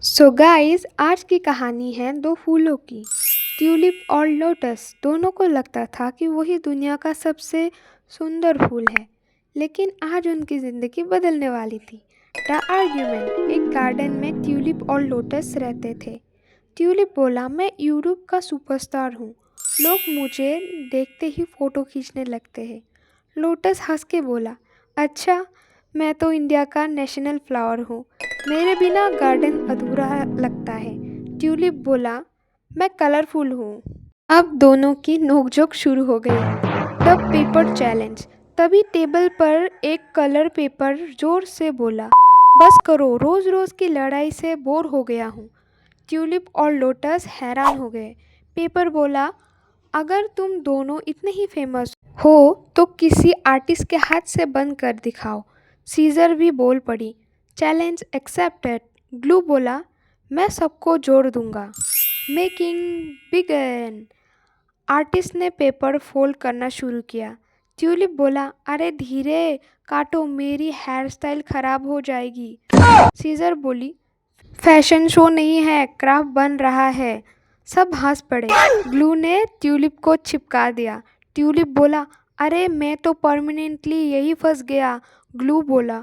So guys, आज की कहानी है दो फूलों की। ट्यूलिप और लोटस दोनों को लगता था कि वही दुनिया का सबसे सुंदर फूल है, लेकिन आज उनकी ज़िंदगी बदलने वाली थी। The argument. एक गार्डन में ट्यूलिप और लोटस रहते थे। ट्यूलिप बोला, मैं यूरोप का सुपरस्टार हूँ। लोग मुझे देखते ही फ़ोटो खींचने लगते हैं। लोटस हंस के बोला, अच्छा, मैं तो इंडिया का नेशनल फ्लावर हूँ। मेरे बिना गार्डन अधूरा लगता है। ट्यूलिप बोला, मैं कलरफुल हूँ। अब दोनों की नोकझोंक शुरू हो गई। तब पेपर चैलेंज। तभी टेबल पर एक कलर पेपर जोर से बोला, बस करो, रोज रोज की लड़ाई से बोर हो गया हूँ। ट्यूलिप और लोटस हैरान हो गए। पेपर बोला, अगर तुम दोनों इतने ही फेमस हो तो किसी आर्टिस्ट के हाथ से बंद कर दिखाओ। सीजर भी बोल पड़ी, चैलेंज एक्सेप्टेड। ग्लू बोला, मैं सबको जोड़ दूंगा। Making began. आर्टिस्ट ने पेपर फोल्ड करना शुरू किया। ट्यूलिप बोला, अरे धीरे काटो, मेरी हेयर स्टाइल खराब हो जाएगी। सीजर बोली, फैशन शो नहीं है, क्राफ्ट बन रहा है। सब हंस पड़े। ग्लू ने ट्यूलिप को चिपका दिया। ट्यूलिप बोला, अरे मैं तो परमानेंटली यही फंस गया। ग्लू बोला,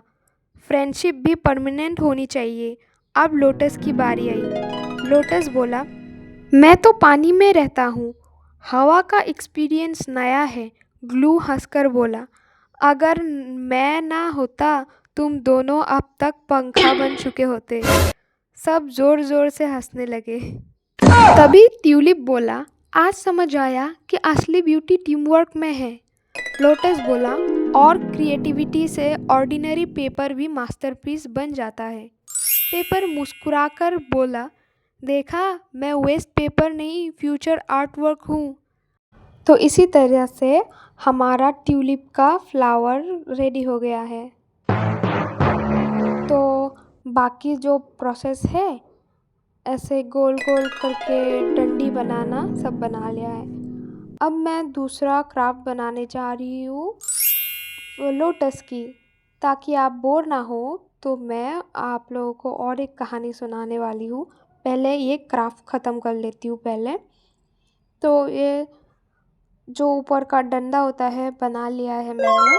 फ्रेंडशिप भी परमानेंट होनी चाहिए। अब लोटस की बारी आई। लोटस बोला, मैं तो पानी में रहता हूँ, हवा का एक्सपीरियंस नया है। ग्लू हंसकर बोला, अगर मैं ना होता तुम दोनों अब तक पंखा बन चुके होते। सब जोर जोर से हंसने लगे। तभी ट्यूलिप बोला, आज समझ आया कि असली ब्यूटी टीम वर्क में है। लोटस बोला, और क्रिएटिविटी से ऑर्डिनरी पेपर भी मास्टरपीस बन जाता है। पेपर मुस्कुराकर बोला, देखा, मैं वेस्ट पेपर नहीं, फ्यूचर आर्ट वर्क हूँ। तो इसी तरह से हमारा ट्यूलिप का फ्लावर रेडी हो गया है। तो बाकी जो प्रोसेस है, ऐसे गोल गोल करके डंडी बनाना सब बना लिया है। अब मैं दूसरा क्राफ्ट बनाने जा रही हूँ लोटस की। ताकि आप बोर ना हो तो मैं आप लोगों को और एक कहानी सुनाने वाली हूँ। पहले ये क्राफ्ट ख़त्म कर लेती हूँ पहले। तो ये जो ऊपर का डंडा होता है बना लिया है मैंने।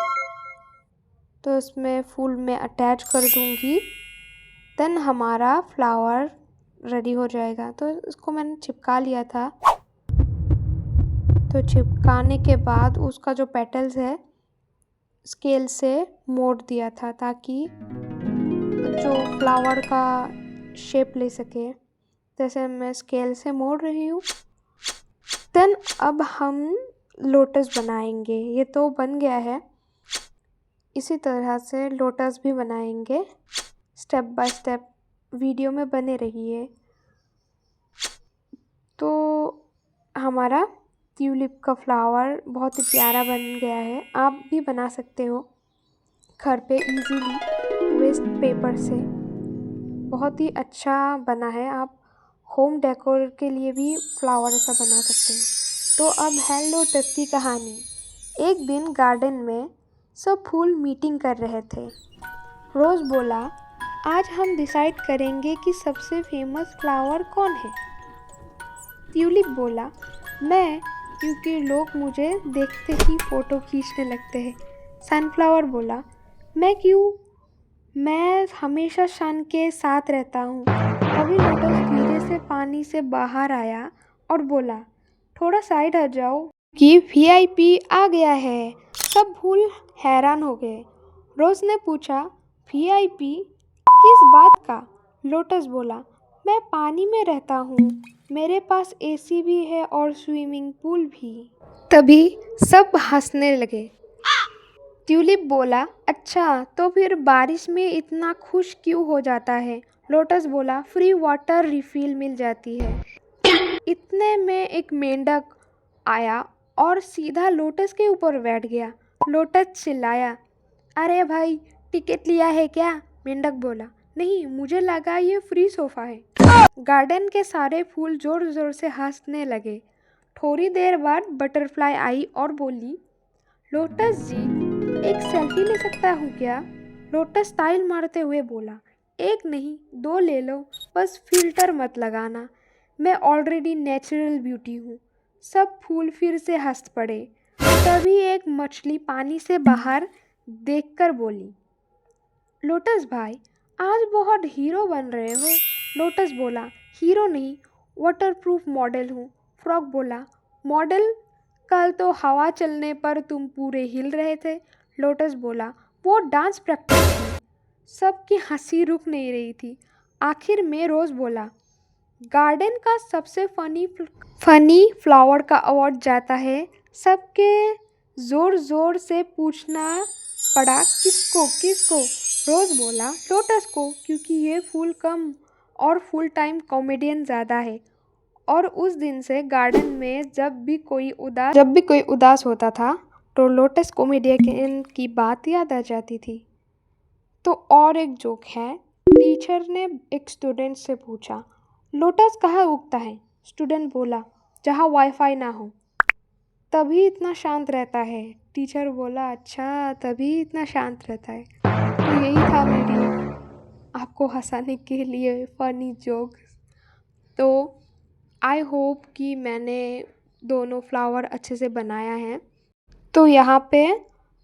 तो इसमें फूल में अटैच कर दूँगी। देन हमारा फ्लावर रेडी हो जाएगा। तो इसको मैंने चिपका लिया था। तो चिपकाने के बाद उसका जो पेटल्स है स्केल से मोड़ दिया था, ताकि जो फ्लावर का शेप ले सके। जैसे मैं स्केल से मोड़ रही हूँ। देन अब हम लोटस बनाएंगे। ये तो बन गया है, इसी तरह से लोटस भी बनाएंगे। स्टेप बाय स्टेप वीडियो में बने रहिए। तो हमारा ट्यूलिप का फ्लावर बहुत ही प्यारा बन गया है। आप भी बना सकते हो घर पे इजीली वेस्ट पेपर से। बहुत ही अच्छा बना है। आप होम डेकोर के लिए भी फ्लावर ऐसा बना सकते हैं। तो अब है लोटस की कहानी। एक दिन गार्डन में सब फूल मीटिंग कर रहे थे। रोज़ बोला, आज हम डिसाइड करेंगे कि सबसे फेमस फ्लावर कौन है। ट्यूलिप बोला, मैं, क्योंकि लोग मुझे देखते ही फ़ोटो खींचने लगते हैं। सनफ्लावर बोला, मैं क्यों, मैं हमेशा सन के साथ रहता हूँ। तभी लोटस धीरे से पानी से बाहर आया और बोला, थोड़ा साइड हट जाओ कि वीआईपी आ गया है। सब फूल हैरान हो गए। रोज ने पूछा, वीआईपी किस बात का? लोटस बोला, मैं पानी में रहता हूँ, मेरे पास एसी भी है और स्विमिंग पूल भी। तभी सब हंसने लगे। ट्यूलिप बोला, अच्छा, तो फिर बारिश में इतना खुश क्यों हो जाता है? लोटस बोला, फ्री वाटर रिफिल मिल जाती है। इतने में एक मेंढक आया और सीधा लोटस के ऊपर बैठ गया। लोटस चिल्लाया, अरे भाई, टिकट लिया है क्या? मेंढक बोला, नहीं, मुझे लगा ये फ्री सोफा है। गार्डन के सारे फूल जोर जोर से हंसने लगे। थोड़ी देर बाद बटरफ्लाई आई और बोली, लोटस जी, एक सेल्फी ले सकता हूँ क्या? लोटस स्टाइल मारते हुए बोला, एक नहीं 2 ले लो, बस फ़िल्टर मत लगाना। मैं ऑलरेडी नेचुरल ब्यूटी हूँ। सब फूल फिर से हंस पड़े। तभी एक मछली पानी से बाहर देखकर बोली, लोटस भाई, आज बहुत हीरो बन रहे हो। लोटस बोला, हीरो नहीं, वाटरप्रूफ मॉडल हूँ। फ्रॉग बोला, मॉडल? कल तो हवा चलने पर तुम पूरे हिल रहे थे। लोटस बोला, वो डांस प्रैक्टिस थी। सबकी हंसी रुक नहीं रही थी। आखिर में रोज़ बोला, गार्डन का सबसे फनी फ्लावर का अवार्ड जाता है। सबके ज़ोर ज़ोर से पूछना पड़ा, किसको किसको? रोज़ बोला, लोटस को, क्योंकि ये फूल कम और फुल टाइम कॉमेडियन ज़्यादा है। और उस दिन से गार्डन में जब भी कोई उदास होता था तो लोटस कॉमेडियन की बात याद आ जाती थी। तो और एक जोक है। टीचर ने एक स्टूडेंट से पूछा, लोटस कहाँ उगता है? स्टूडेंट बोला, जहाँ वाईफाई ना हो। तभी इतना शांत रहता है। टीचर बोला, अच्छा, तभी इतना शांत रहता है। तो यही था मेरी आपको हंसाने के लिए फ़नी जोक। तो आई होप कि मैंने दोनों फ्लावर अच्छे से बनाया है। तो यहाँ पे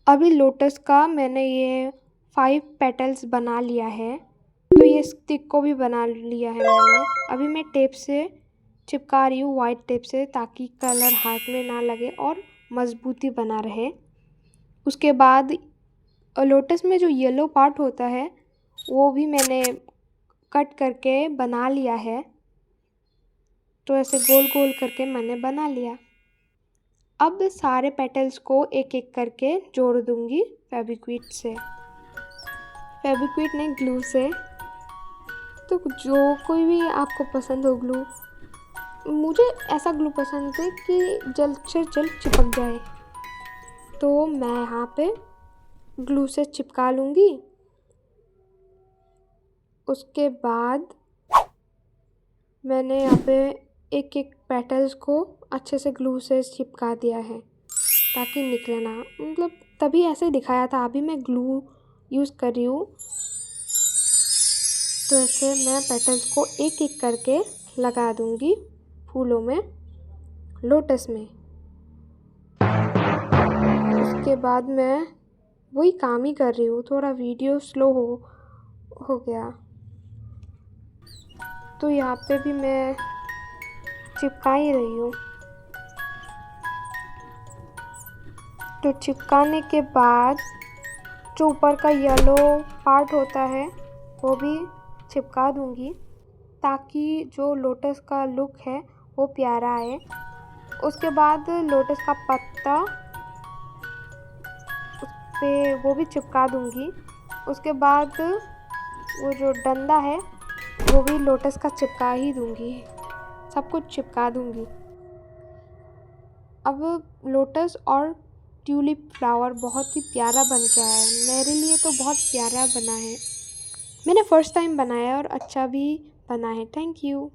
अभी लोटस का मैंने ये 5 पेटल्स बना लिया है। तो ये स्टिक को भी बना लिया है मैंने। अभी मैं टेप से चिपका रही हूँ, वाइट टेप से, ताकि कलर हाथ में ना लगे और मज़बूती बना रहे। उसके बाद लोटस में जो येलो पार्ट होता है वो भी मैंने कट करके बना लिया है। तो ऐसे गोल गोल करके मैंने बना लिया। अब सारे पेटल्स को एक एक करके जोड़ दूंगी फेविक्विक से। फेविक्विक नहीं, ग्लू से। तो जो कोई भी आपको पसंद हो ग्लू, मुझे ऐसा ग्लू पसंद है कि जल्द से जल्द चिपक जाए। तो मैं यहाँ पे ग्लू से चिपका लूँगी। उसके बाद मैंने यहाँ पे एक एक पेटल्स को अच्छे से ग्लू से चिपका दिया है ताकि निकले ना। मतलब तभी ऐसे दिखाया था, अभी मैं ग्लू यूज़ कर रही हूँ। तो ऐसे मैं पेटल्स को एक एक करके लगा दूँगी फूलों में, लोटस में। उसके बाद मैं वही काम ही कर रही हूँ। थोड़ा वीडियो स्लो हो गया। तो यहाँ पे भी मैं चिपका ही रही हूँ। तो चिपकाने के बाद जो ऊपर का येलो पार्ट होता है वो भी चिपका दूँगी ताकि जो लोटस का लुक है वो प्यारा आए। उसके बाद लोटस का पत्ता उस पे वो भी चिपका दूँगी। उसके बाद वो जो डंडा है वो भी लोटस का चिपका ही दूँगी। सब कुछ चिपका दूँगी। अब लोटस और ट्यूलिप फ्लावर बहुत ही प्यारा बन के आया है। मेरे लिए तो बहुत प्यारा बना है। मैंने फ़र्स्ट टाइम बनाया और अच्छा भी बना है। Thank you.